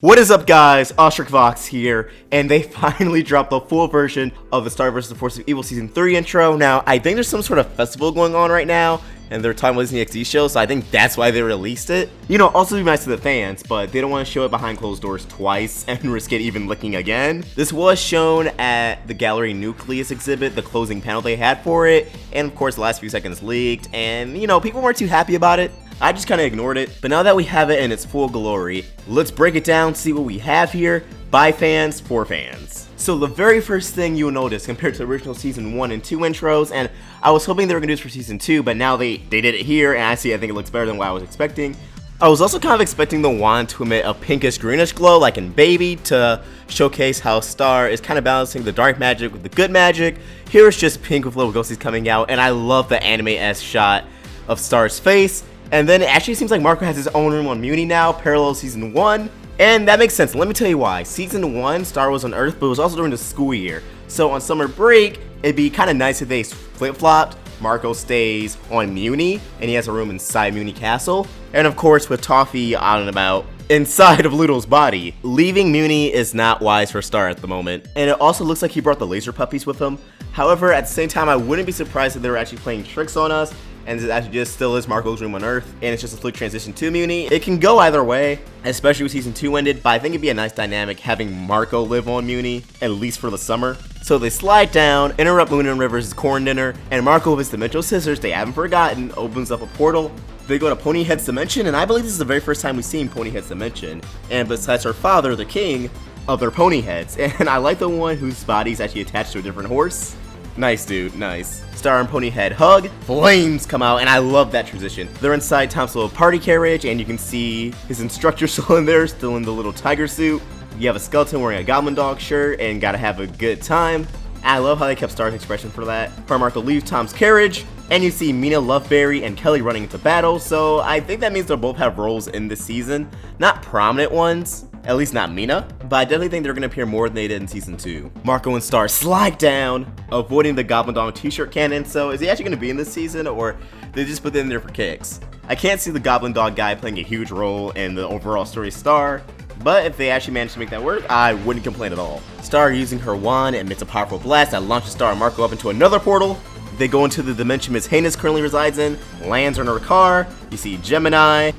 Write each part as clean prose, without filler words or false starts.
What is up, guys? Vox here, and they finally dropped the full version of the Star vs. the Force of Evil Season 3 intro. Now, I think there's some sort of festival going on right now, and they're talking about Disney XD show, so I think that's why they released it. You know, also be nice to the fans, but they don't want to show it behind closed doors twice and risk it even leaking again. This was shown at the Gallery Nucleus exhibit, the closing panel they had for it, and of course the last few seconds leaked, and you know, people weren't too happy about it. I just kind of ignored it, but now that we have it in its full glory, let's break it down, see what we have here, by fans, for fans. So the very first thing you'll notice compared to the original Season 1 and 2 intros, and I was hoping they were going to do this for Season 2, but now they did it here, and I think it looks better than what I was expecting. I was also kind of expecting the wand to emit a pinkish-greenish glow like in Baby to showcase how Star is kind of balancing the dark magic with the good magic. Here it's just pink with little ghosties coming out, and I love the anime-esque shot of Star's face. And then it actually seems like Marco has his own room on Mewni now, parallel to Season 1. And that makes sense. Let me tell you why. Season 1, Star was on Earth, but it was also during the school year. So on summer break, it'd be kind of nice if they flip-flopped. Marco stays on Mewni, and he has a room inside Mewni Castle. And of course, with Toffee out and about inside of Ludo's body. Leaving Mewni is not wise for Star at the moment. And it also looks like he brought the laser puppies with him. However, at the same time, I wouldn't be surprised if they were actually playing tricks on us, and it actually just still is Marco's room on Earth, and it's just a fluke transition to Mewni. It can go either way, especially with Season 2 ended, but I think it'd be a nice dynamic having Marco live on Mewni, at least for the summer. So they slide down, interrupt Moon and River's corn dinner, and Marco with his dimensional scissors they haven't forgotten opens up a portal. They go to Ponyhead's dimension, and I believe this is the very first time we've seen Ponyhead's dimension, and besides her father, the king of their pony heads, and I like the one whose body is actually attached to a different horse. Nice, dude, nice. Star and Ponyhead hug, flames come out, and I love that transition. They're inside Tom's little party carriage, and you can see his instructor still in there, still in the little tiger suit. You have a skeleton wearing a goblin dog shirt, and gotta have a good time. I love how they kept Star's expression for that. Marco leaves Tom's carriage, and you see Mina, Loveberry, and Kelly running into battle, so I think that means they'll both have roles in this season. Not prominent ones, at least not Mina, but I definitely think they're going to appear more than they did in Season 2. Marco and Star slide down, avoiding the Goblin Dog t-shirt cannon, so is he actually going to be in this season, or they just put it in there for kicks? I can't see the Goblin Dog guy playing a huge role in the overall story of Star, but if they actually manage to make that work, I wouldn't complain at all. Star using her wand emits a powerful blast that launches Star and Marco up into another portal. They go into the dimension Miss Heinous currently resides in, lands on her car. You see Gemini.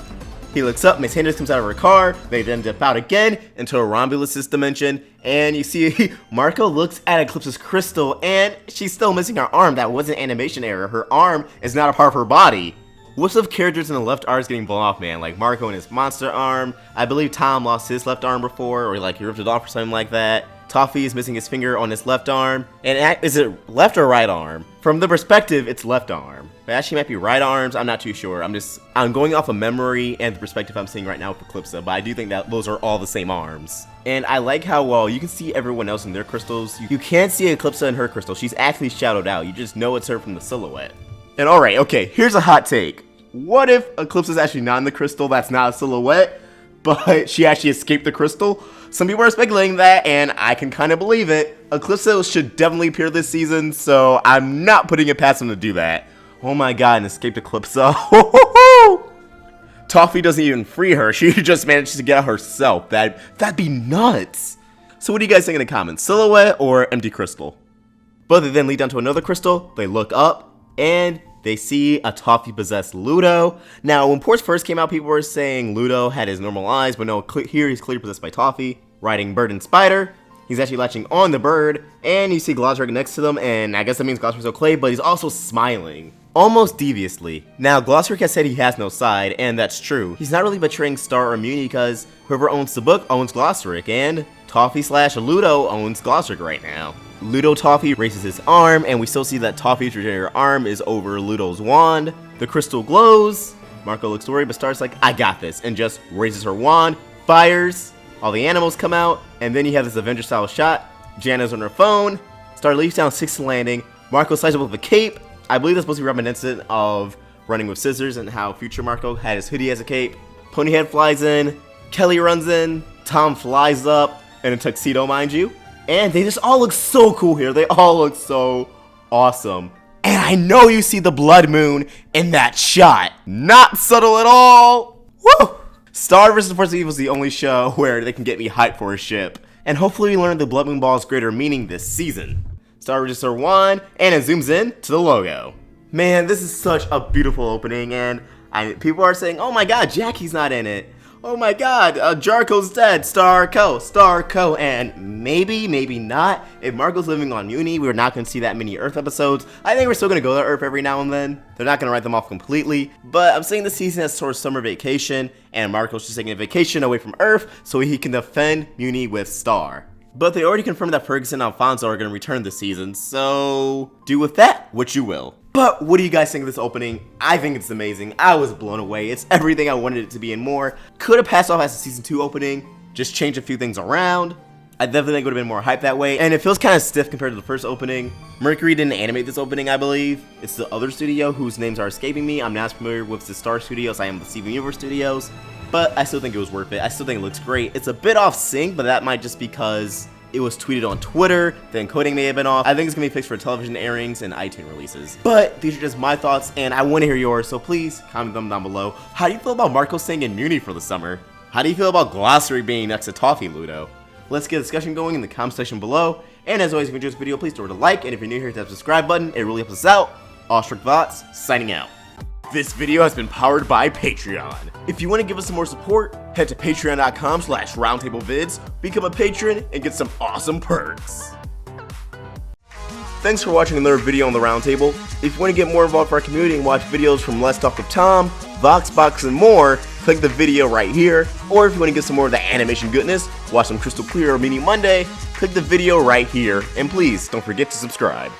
He looks up, Miss Heinous comes out of her car. They then dip out again into a Romulus dimension. And you see Marco looks at Eclipsa's crystal, and she's still missing her arm. That was an animation error. Her arm is not a part of her body. What's up characters in the left arm is getting blown off, man? Like Marco and his monster arm. I believe Tom lost his left arm before, or like he ripped it off or something like that. Toffee is missing his finger on his left arm. And is it left or right arm? From the perspective, it's left arm. It actually might be right arms, I'm not too sure. I'm going off of memory and the perspective I'm seeing right now for Eclipsa, but I do think that those are all the same arms. And I like how well you can see everyone else in their crystals. You can't see Eclipsa in her crystal. She's actually shadowed out. You just know it's her from the silhouette. And alright, okay, here's a hot take. What if Eclipsa's actually not in the crystal, that's not a silhouette, but she actually escaped the crystal? Some people are speculating that, and I can kind of believe it. Eclipsa should definitely appear this season, so I'm not putting it past them to do that. Oh my god, an escaped Eclipsa. Toffee doesn't even free her, she just manages to get out herself. That'd be nuts. So what do you guys think in the comments? Silhouette or empty crystal? But they then lead down to another crystal, they look up, and they see a Toffee-possessed Ludo. Now, when ports first came out, people were saying Ludo had his normal eyes, but no, here he's clearly possessed by Toffee. Riding Bird and Spider. He's actually latching on the bird, and you see Glosrick next to them, and I guess that means Glosrick's okay, but he's also smiling. Almost deviously. Now, Glosrick has said he has no side, and that's true. He's not really betraying Star or Mewni because whoever owns the book owns Glosrick, and Toffee/Ludo owns Glosrick right now. Ludo Toffee raises his arm, and we still see that Toffee's regenerator arm is over Ludo's wand. The crystal glows. Marco looks worried, but Star's like, I got this, and just raises her wand, fires, all the animals come out, and then you have this Avenger-style shot. Jana's on her phone. Star leaps down 6th landing. Marco slides up with a cape. I believe that's supposed to be reminiscent of Running with Scissors and how future Marco had his hoodie as a cape. Ponyhead flies in. Kelly runs in. Tom flies up in a tuxedo, mind you. And they just all look so cool here. They all look so awesome. And I know you see the blood moon in that shot. Not subtle at all. Woo! Star vs. the Force of Evil is the only show where they can get me hyped for a ship. And hopefully we learn the Blood Moon Ball's greater meaning this season. Star Register 1, and it zooms in to the logo. Man, this is such a beautiful opening, and people are saying, oh my god, Jackie's not in it. Oh my god, Jarko's dead, Starco, and maybe not. If Marco's living on Mewni, we're not going to see that many Earth episodes. I think we're still going to go to Earth every now and then. They're not going to write them off completely, but I'm saying the season is sort of summer vacation, and Marco's just taking a vacation away from Earth so he can defend Mewni with Star. But they already confirmed that Ferguson and Alfonso are going to return this season, so do with that what you will. But what do you guys think of this opening? I think it's amazing. I was blown away. It's everything I wanted it to be and more. Could have passed off as a season 2 opening, just change a few things around. I definitely think it would have been more hype that way, and it feels kind of stiff compared to the first opening. Mercury didn't animate this opening, I believe. It's the other studio whose names are escaping me. I'm not as familiar with the Star Studios. I am the Steven Universe Studios, but I still think it was worth it. I still think it looks great. It's a bit off sync, but that might just because it was tweeted on Twitter, the encoding may have been off. I think it's going to be fixed for television airings and iTunes releases. But these are just my thoughts, and I want to hear yours, so please comment them down below. How do you feel about Marco staying in Mewni for the summer? How do you feel about Glossary being next to Toffee and Ludo? Let's get a discussion going in the comment section below. And as always, if you enjoyed this video, please don't forget to like, and if you're new here, hit that subscribe button. It really helps us out. Awestruck Vots, signing out. This video has been powered by Patreon. If you want to give us some more support, head to patreon.com/roundtablevids, become a patron, and get some awesome perks. Thanks for watching another video on the Roundtable. If you want to get more involved with our community and watch videos from Let's Talk with Tom, Voxbox, and more, click the video right here. Or if you want to get some more of the animation goodness, watch some Crystal Clear or Meaning Monday, click the video right here. And please, don't forget to subscribe.